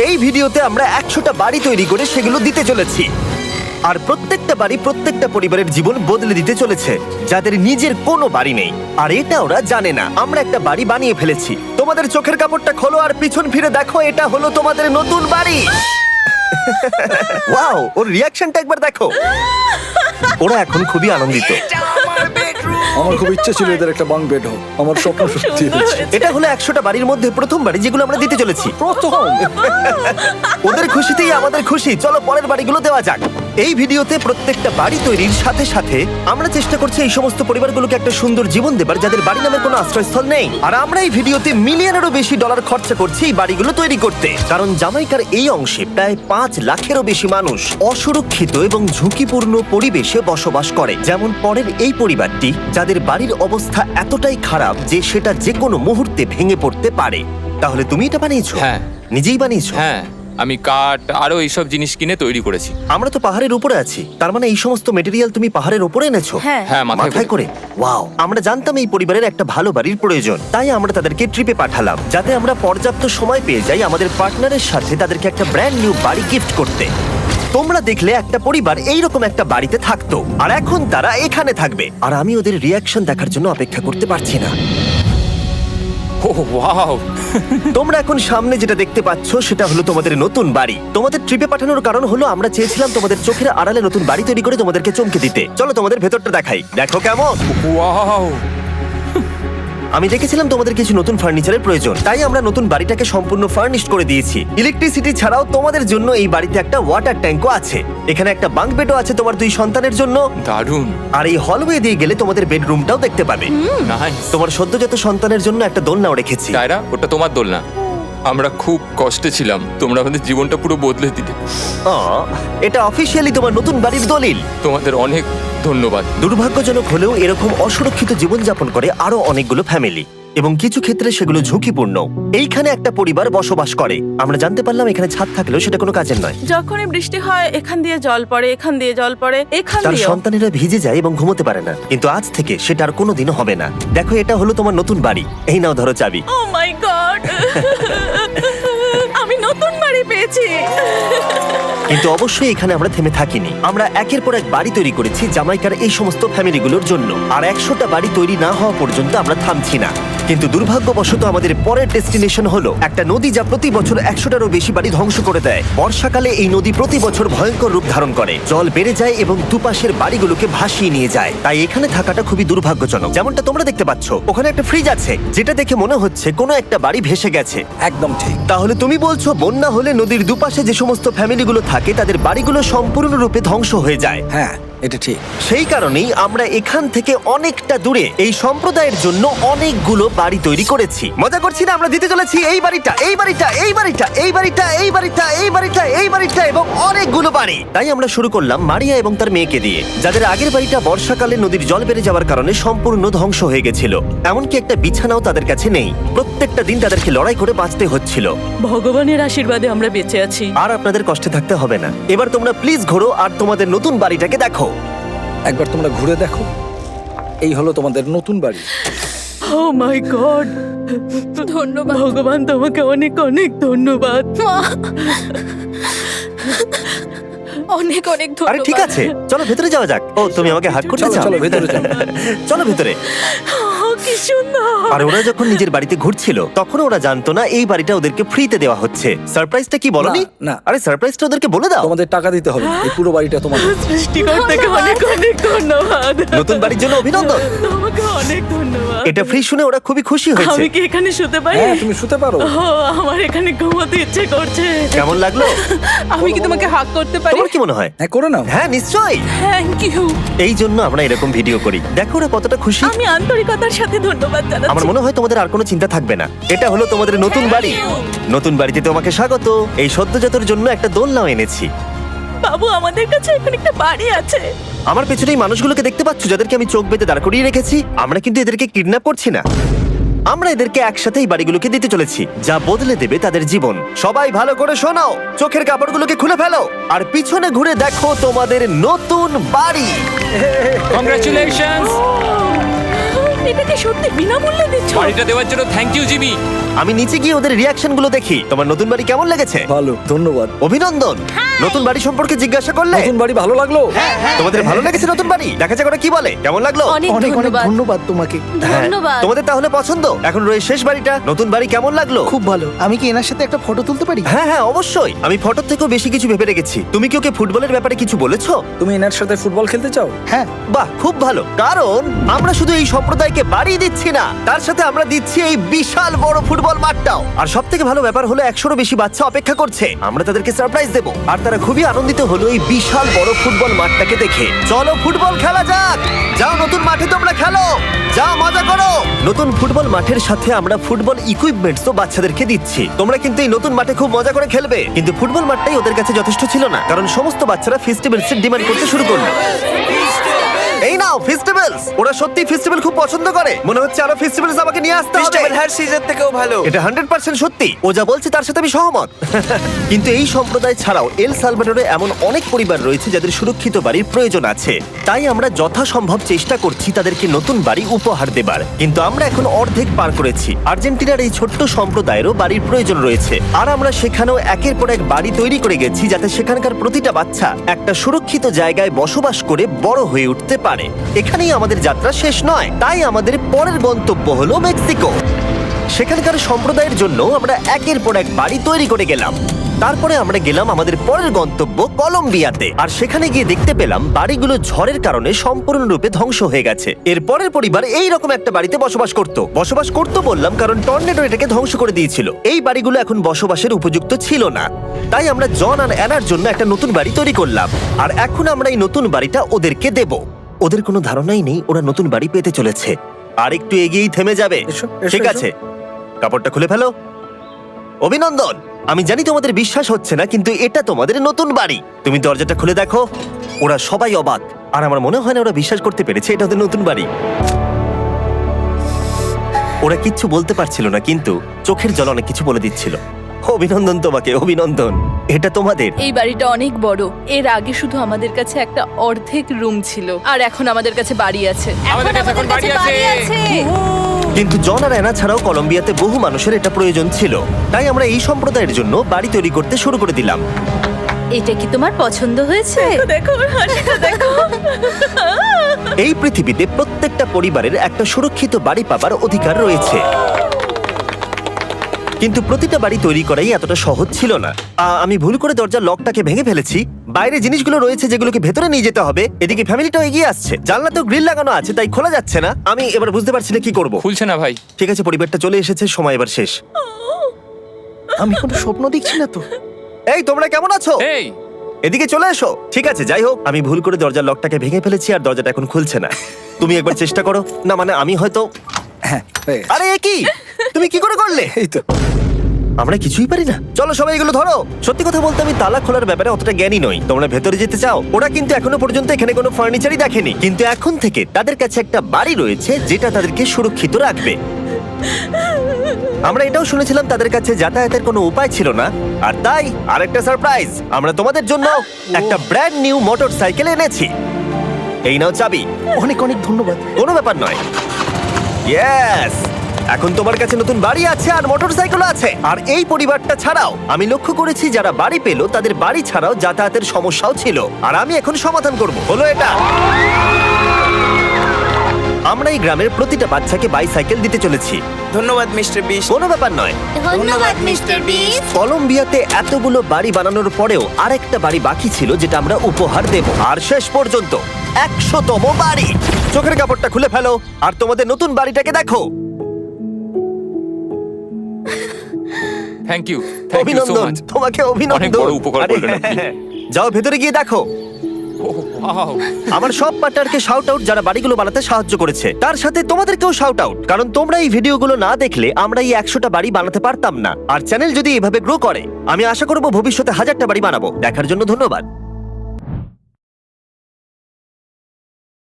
এই ভিডিওতে আমরা 100টা বাড়ি তৈরি করে সেগুলো দিতে চলেছি। আর প্রত্যেকটা বাড়ি প্রত্যেকটা পরিবারের জীবন বদলে দিতে চলেছে যাদের নিজের কোনো বাড়ি নেই। আর এটা ওরা জানে না। আমরা একটা বাড়ি বানিয়ে ফেলেছি। তোমাদের চোখের কাপড়টা খোলো আর পিছন ফিরে দেখো, এটা হলো তোমাদের নতুন বাড়ি। ওয়াও, ওর রিয়াকশনটা একবার দেখো। ওরা এখন খুবই আনন্দিত। আমার খুব ইচ্ছে ছিল এদের একটা বাঙ্ক বেড হোক, আমার স্বপ্ন সত্যি হয়েছে। এটা হলো 100টা বাড়ির মধ্যে প্রথম বাড়ি যেগুলো আমরা দিতে চলেছি। প্রথম ওদের খুশিতেই আমাদের খুশি। চলো পরের বাড়িগুলো দেওয়া যাক। এই ভিডিওতে প্রত্যেকটা বাড়ি তৈরির সাথে সাথে আমরা চেষ্টা করছি এই সমস্ত পরিবারগুলোকে একটা সুন্দর জীবন দেবার যাদের বাড়ি নামের কোনো আশ্রয়স্থল নেই। আর আমরা এই ভিডিওতে মিলিয়নেরও বেশি ডলার খরচা করছি এই বাড়িগুলো তৈরি করতে, কারণ জামাইকার এই অংশে প্রায় 5 লাখেরও বেশি মানুষ অসুরক্ষিত এবং ঝুঁকিপূর্ণ পরিবেশে বসবাস করে। যেমন পরের এই পরিবারটি, যাদের বাড়ির অবস্থা এতটাই খারাপ যে সেটা যে কোনো মুহূর্তে ভেঙে পড়তে পারে। তাহলে তুমি এটা বানিয়েছো? হ্যাঁ। নিজেই বানিয়েছো? হ্যাঁ, আমি কাঠ আরো এইসব জিনিস কিনে তৈরি করেছি। আমরা তো পাহাড়ের উপরে আছি, তার মানে এই সমস্ত মেটেরিয়াল তুমি পাহাড়ের উপরে এনেছো? হ্যাঁ। হ্যাঁ, মাথায় করে। ওয়াও, আমরা জানতাম এই পরিবারের একটা ভালো বাড়ির প্রয়োজন, তাই আমরা তাদেরকে ট্রিপে পাঠালাম যাতে আমরা পর্যাপ্ত সময় পেয়ে যাই আমাদের পার্টনারের সাথে তাদেরকে একটা ব্র্যান্ড নিউ বাড়ি গিফট করতে। তোমরা দেখলে একটা পরিবার এইরকম একটা বাড়িতে থাকতো, আর এখন তারা এখানে থাকবে। আর আমি ওদের রিয়াকশন দেখার জন্য অপেক্ষা করতে পারছি না। ও ওয়াও! তোমরা এখন সামনে যেটা দেখতে পাচ্ছ সেটা হলো তোমাদের নতুন বাড়ি। তোমাদের ট্রিপে পাঠানোর কারণ হলো আমরা চেয়েছিলাম তোমাদের চোখের আড়ালে নতুন বাড়ি তৈরি করে তোমাদেরকে চমকে দিতে। চলো তোমাদের ভেতরটা দেখাই, দেখো কেমন। ওয়াও! আমি দেখেছিলাম তোমাদের কিছু নতুন ফার্নিচারের প্রয়োজন, তাই আমরা নতুন বাড়িটাকে সম্পূর্ণ ফার্নিশড করে দিয়েছি। ইলেকট্রিসিটি ছাড়াও তোমাদের জন্য এই বাড়িতে একটা ওয়াটার ট্যাঙ্কও আছে। এখানে একটা বাঙ্ক বেডও আছে তোমার 2 সন্তানের জন্য। দারুণ! আর এই হলওয়ে দিয়ে গেলে তোমাদের বেডরুমটাও দেখতে পাবে। নাইস! তোমার সদ্যজাত সন্তানের জন্য একটা দোলনাও রেখেছি। টায়রা, ওটা তোমার দোলনা। আমরা খুব কষ্টে ছিলাম, তোমরা আমাদের জীবনটা পুরো বদলে দিলে। এটা অফিসিয়ালি তোমার নতুন বাড়ির দলিল। তোমাদের অনেক ধন্যবাদ। দুর্ভাগ্যজনক হলেও এরকম অসুরক্ষিত জীবনযাপন করে আরো অনেকগুলো ফ্যামিলি, এবং কিছু ক্ষেত্রে সেগুলো ঝুঁকিপূর্ণ। এইখানে একটা পরিবার বসবাস করে। আমরা জানতে পারলাম এখানে ছাদ থাকলেও সেটা কোনো কাজের নয়। যখনই বৃষ্টি হয় এখান দিয়ে জল পড়ে, এখান দিয়ে জল পড়ে, এখান তার দিয়ে। সন্তানেরা ভিজে যায় এবং ঘুমোতে পারে না, কিন্তু আজ থেকে সেটা আর কোনোদিনও হবে না। দেখো, এটা হলো তোমার নতুন বাড়ি। এই নাও, ধরো চাবি। ও মাই গড! আমি নতুন বাড়ি পেয়েছি। কিন্তু অবশ্যই এখানে আমরা থেমে থাকিনি। আমরা একের পর এক বাড়ি তৈরি করেছি জামাইকার এই সমস্ত ফ্যামিলিগুলোর জন্য। আর 100টা বাড়ি তৈরি না হওয়া পর্যন্ত আমরা থামছি না। কিন্তু দুর্ভাগ্যবশত আমাদের পরের ডেস্টিনেশন হলো একটা নদী যা প্রতি বছর 100টারও বেশি বাড়ি ধ্বংস করে দেয়। বর্ষাকালে এই নদী প্রতি বছর ভয়ঙ্কর রূপ ধারণ করে, জল বেড়ে যায় এবং দুপাশের বাড়িগুলোকে ভাসিয়ে নিয়ে যায়। তাই এখানে থাকাটা খুবই দুর্ভাগ্যজনক। যেমনটা তোমরা দেখতে পাচ্ছ, ওখানে একটা ফ্রিজ আছে যেটা দেখে মনে হচ্ছে কোনো একটা বাড়ি ভেসে গেছে। একদম ঠিক। তাহলে তুমি বলছো বন্যা হলে নদীর দুপাশে যে সমস্ত ফ্যামিলিগুলো থাকে তাদের বাড়িগুলো সম্পূর্ণরূপে ধ্বংস হয়ে যায়। হ্যাঁ, এটা ঠিক। সেই কারণেই আমরা এখান থেকে অনেকটা দূরে এই সম্প্রদায়ের জন্য অনেকগুলো বাড়ি তৈরি করেছি। মজা করছি না? আমরা দিতে চলেছি এই বাড়িটা, এই বাড়িটা, এই বাড়িটা, এই বাড়িটা, এই বাড়িটা, এই বাড়িটা, এই বাড়িটা এবং অনেকগুলো বাড়ি। তাই আমরা শুরু করলাম মারিয়া এবং তার মেয়েকে দিয়ে, যাদের আগের বাড়িটা বর্ষাকালে নদীর জল বেড়ে যাওয়ার কারণে সম্পূর্ণ ধ্বংস হয়ে গেছিল। এমনকি একটা বিছানাও তাদের কাছে নেই। প্রত্যেকটা দিন তাদেরকে লড়াই করে বাঁচতে হচ্ছিল। ভগবানের আশীর্বাদে আমরা বেঁচে আছি। আর আপনাদের কষ্টে থাকতে হবে না। এবার তোমরা প্লিজ ঘোরো আর তোমাদের নতুন বাড়িটাকে দেখো। একবার তোমরা ঘুরে দেখো, এই হলো তোমাদের নতুন বাড়ি। ও মাই গড! ধন্যবাদ ভগবান, তোমাকে অনেক অনেক ধন্যবাদ। অনেক অনেক আরে ধন্যবাদ। ঠিক আছে, চলো ভেতরে যাওয়া যাক। ও, তুমি আমাকে হাত করতে চলো চাও? চলো ভেতরে যাও। চলো ভেতরে। ও, কি সুন্দর! আর ওরা যখন নিজের বাড়িতে ঘুরছিল তখন ওরা জানতো না এই বাড়িটা ওদেরকে ফ্রিতে দেওয়া হচ্ছে। সারপ্রাইজটা কি বলনি? না, না। আরে সারপ্রাইজটা ওদেরকে বলে দাও। তোমাদের টাকা দিতে হবে না, এই পুরো বাড়িটা তোমাদের। সৃষ্টিকর্তাকে অনেক অনেক ধন্যবাদ। নতুন বাড়ির জন্য অভিনন্দন। তোমাকে অনেক ধন্যবাদ। এটা ফ্রি শুনে ওরা খুবই খুশি হয়েছে। আমি কি এখানে শুতে পারি? হ্যাঁ, তুমি শুতে পারো। ও, আমার এখানে ঘুমোতে ইচ্ছে করছে। কেমন লাগলো? আমি কি তোমাকে হাগ করতে পারি? তোমার কি মনে হয়? হ্যাঁ, করে নাও। হ্যাঁ, নিশ্চয়ই। Thank you. এই জন্য আমরা এরকম ভিডিও করি। দেখো ওরা কতটা খুশি। আমি আন্তরিকতার সাথে ধন্যবাদ জানাচ্ছি। আমার মনে হয় তোমাদের আর কোনো চিন্তা থাকবে না। এটা হলো তোমাদের নতুন বাড়ি। নতুন বাড়িতে তোমাকে স্বাগত। এই সদ্যজাতর জন্য একটা দোলনাও এনেছি। বাবু, আমাদের কাছে এখন একটা বাড়ি আছে। আমার পেছনে এই মানুষগুলোকে দেখতে পাচ্ছ যাদেরকে আমি চোখ বেঁধে দাঁড় করিয়ে রেখেছি? আমরা কিন্তু এদেরকে কিডন্যাপ করছি না। আমরা এদেরকে একসাথে এই বাড়িগুলোকে দিতে চলেছি, যা বদলে দেবে তাদের জীবন। সবাই ভালো করে শোনাও, চোখের কাপড়গুলোকে খুলে ফেলো আর পিছনে ঘুরে দেখো তোমাদের নতুন বাড়ি। কংগ্রাচুলেশনস! এটাকে সত্যি বিনামূল্যে দিচ্ছ? বাড়িটা দেওয়ার জন্য থ্যাংক ইউ জিমি। আমি নিচে গিয়ে ওদের রিয়াকশন গুলো দেখি। তোমার নতুন বাড়ি কেমন লেগেছে? ভালো, ধন্যবাদ। অভিনন্দন। নতুন বাড়ি সম্পর্কে জিজ্ঞাসা করলে? নতুন বাড়ি ভালো লাগলো? তোমাদের ভালো লেগেছে নতুন বাড়ি? দেখা যাক ওরা কি বলে। কেমন লাগলো? অনেক অনেক অনেক ধন্যবাদ। ধন্যবাদ তোমাকে। হ্যাঁ, ধন্যবাদ। তোমাদের তাহলে পছন্দ? এখন রয়েছে শেষ বাড়িটা। নতুন বাড়ি কেমন লাগলো? খুব ভালো। আমি কি এনার সাথে একটা ফটো তুলতে পারি? হ্যাঁ হ্যাঁ অবশ্যই। আমি ফটোর থেকেও বেশি কিছু ভেবে রেখেছি। তুমি কি ওকে ফুটবলের ব্যাপারে কিছু বলেছো? তুমি এনার সাথে ফুটবল খেলতে চাও? হ্যাঁ। বাহ, খুব ভালো। কারণ আমরা শুধু এই সম্প্রদায়কে বাড়ি দিচ্ছি না, তার সাথে আমরা দিচ্ছি এই বিশাল বড় ফুটবল মাঠটাও। আর সব থেকে ভালো ব্যাপার হলো 100-রও বেশি বাচ্চা অপেক্ষা করছে। আমরা তাদেরকে সারপ্রাইজ দেবো, আর তারা খুবই আনন্দিত হলো এই বিশাল বড় ফুটবল মাঠটাকে দেখে। চলো ফুটবল খেলা যাক। যাও নতুন মাঠে তোমরা খেলো, যাও মজা করো। নতুন ফুটবল মাঠের সাথে আমরা ফুটবল ইকুইপমেন্টসও বাচ্চাদেরকে দিচ্ছি। তোমরা কিন্তু এই নতুন মাঠে খুব মজা করে খেলবে। কিন্তু ফুটবল মাঠটাই ওদের কাছে যথেষ্ট ছিল না, কারণ সমস্ত বাচ্চারা ফেস্টিভ্যালসের ডিমান্ড করতে শুরু করলো। এই নাও ফেস্টিভ্যালস। ওরা সত্যি ফেস্টিভ্যাল খুব পছন্দ করে। মনে হচ্ছে আরো ফেস্টিভ্যালস আমাকে নিয়ে আসতে হবে। হ্যার সিজন থেকেও ভালো। এটা 100% সত্যি। ও যা বলছে তার সাথে আমি সহমত। কিন্তু এই সম্প্রদায় ছাড়াও এল সালভাডোরে এমন অনেক পরিবার রয়েছে যাদের সুরক্ষিত বাড়ির প্রয়োজন আছে। তাই আমরা যথাসম্ভব চেষ্টা করছি তাদেরকে নতুন বাড়ি উপহার দেবার। কিন্তু আমরা এখন অর্ধেক পার করেছি। আর্জেন্টিনার এই ছোট্ট সম্প্রদায়েরও বাড়ির প্রয়োজন রয়েছে, আর আমরা সেখানেও একের পর এক বাড়ি তৈরি করে গেছি যাতে সেখানকার প্রতিটা বাচ্চা একটা সুরক্ষিত জায়গায় বসবাস করে বড় হয়ে উঠতে পারে। এখানেই আমাদের যাত্রা শেষ নয়, তাই আমাদের পরের গন্তব্য হলো মেক্সিকো। সেখানকার সম্প্রদায়ের জন্য আমরা একের পর এক বাড়ি তৈরি করে গেলাম। তারপরে আমরা গেলাম আমাদের পরের গন্তব্য কলম্বিয়াতে, আর সেখানে গিয়ে দেখতে পেলাম বাড়িগুলো ঝড়ের কারণে সম্পূর্ণরূপে ধ্বংস হয়ে গেছে। এর পরের পরিবার এই রকম একটা বাড়িতে বসবাস করত বললাম কারণ টর্নেডো এটাকে ধ্বংস করে দিয়েছিল। এই বাড়িগুলো এখন বসবাসের উপযুক্ত ছিল না, তাই আমরা জন আর অ্যানার জন্য একটা নতুন বাড়ি তৈরি করলাম। আর এখন আমরা এই নতুন বাড়িটা ওদেরকে দেব। ওদের কোনো ধারণাই নেই ওরা নতুন বাড়ি পেতে চলেছে। আর একটু এগিয়েই থেমে যাবে। এসো, এসো, ঠিক এসো। আছে, কাপড়টা খুলে ফেলো। অভিনন্দন। আমি জানি তোমাদের বিশ্বাস হচ্ছে না, কিন্তু এটা তোমাদের নতুন বাড়ি। তুমি দরজাটা খুলে দেখো। ওরা সবাই অবাক, আর আমার মনে হয় না ওরা বিশ্বাস করতে পেরেছে এটা ওদের নতুন বাড়ি। ওরা কিচ্ছু বলতে পারছিল না, কিন্তু চোখের জল অনেক কিছু বলে দিচ্ছিল। অভিনন্দন তোমাকে, অভিনন্দন। এটা তোমাদের। এই বাড়িটা অনেক বড়। এর আগে শুধু আমাদের কাছে একটা অর্ধেক রুম ছিল, আর এখন আমাদের কাছে বাড়ি আছে। আমাদের কাছে এখন বাড়ি আছে। কিন্তু জন আর অ্যানা ছাড়াও কলম্বিয়াতে বহু মানুষের এটা প্রয়োজন ছিল, তাই আমরা এই সম্প্রদায়ের জন্য বাড়ি তৈরি করতে শুরু করে দিলাম। এটা কি তোমার পছন্দ হয়েছে? দেখো ওর হাসিটা দেখো। এই পৃথিবীতে প্রত্যেকটা পরিবারের একটা সুরক্ষিত বাড়ি পাবার অধিকার রয়েছে, কিন্তু প্রতিটা বাড়ি তৈরি করাই এতটা সহজ ছিল না। আমি ভুল করে দরজার লকটাকে ভেঙে ফেলেছি। বাইরে জিনিসগুলো রয়েছে যেগুলোকে ভেতরে নিয়ে যেতে হবে। এদিকে ফ্যামিলিটাও এগিয়ে আসছে। জানলাতেও গ্রিল লাগানো আছে, তাই খোলা যাচ্ছে না। আমি এবার বুঝতে পারছি না কি করব। খুলছে না ভাই। ঠিক আছে, পরিবারটা চলে এসেছে, সময় এবার শেষ। আমি কোনো স্বপ্ন দেখছি না তো। এই তোমরা কেমন আছো? এই এদিকে চলে এসো। ঠিক আছে, যাই হোক, আমি ভুল করে দরজার লকটাকে ভেঙে ফেলেছি আর দরজাটা এখন খুলছে না। তুমি একবার চেষ্টা করো না। মানে আমি হয়তো। হ্যাঁ, হয়ে গেছে। আরে এ কি, তুমি কি করে করলে? এই তো। আমরা কিছুই পারি না। চলো সবাই এগুলো ধরো। সত্যি কথা বলতে আমি তালা খোলার ব্যাপারে অতটা জ্ঞানী নই। তোমরা ভেতরে যেতে চাও? ওরা কিন্তু এখনো পর্যন্ত এখানে কোনো ফার্নিচারই দেখেনি, কিন্তু এখন থেকে তাদের কাছে একটা বাড়ি রয়েছে যেটা তাদেরকে সুরক্ষিত রাখবে। আমরা এটাও শুনেছিলাম তাদের কাছে যাতায়াতের কোনো উপায় ছিল না, আর তাই আরেকটা সারপ্রাইজ, আমরা তোমাদের জন্য একটা ব্র্যান্ড নিউ মোটরসাইকেল এনেছি। এই নাও চাবি। অনেক অনেক ধন্যবাদ। কোনো ব্যাপার নয়। ইয়েস, এখন তোমার কাছে নতুন বাড়ি আছে আর মোটরসাইকেল আছে। আর এই পরিবারটা ছাড়াও আমি লক্ষ্য করেছি যারা বাড়ি পেল তাদের বাড়ি ছাড়াও যাতায়াতের সমস্যাও ছিল, আর আমি এখন সমাধান করব। হলো এটা। আমরা এই গ্রামের প্রতিটা বাচ্চাকে বাইসাইকেল দিতে চলেছি। ধন্যবাদ মিস্টার বিস্ট। কোনো ব্যাপার নয়। ধন্যবাদ মিস্টার বিস্ট। কলম্বিয়াতে এতগুলো বাড়ি বানানোর পরেও আরেকটা বাড়ি বাকি ছিল যেটা আমরা উপহার দেব। আর শেষ পর্যন্ত 100তম বাড়ি। চোখের কাপড়টা খুলে ফেলো আর তোমাদের নতুন বাড়িটাকে দেখো। Thank you, thank you so অভিনন্দন মাচ। তোমাকে, অনেক অভিনন্দন। বড় উপকার আরে, করলেন আপনি। যাও ভেতরে গিয়ে দেখো। ওয়াও, আমার সব পার্টনারকে শাউট আউট যারা বাড়িগুলো বানাতে সাহায্য করেছে। তার সাথে তোমাদেরকেও শাউট আউট, কারণ তোমরা এই ভিডিওগুলো না দেখলে আমরা এই 100টা বাড়ি বানাতে পারতাম না। আর চ্যানেল যদি এভাবে গ্রো করে, আমি আশা করব ভবিষ্যতে 1000টা বাড়ি বানাবো। দেখার জন্য ধন্যবাদ।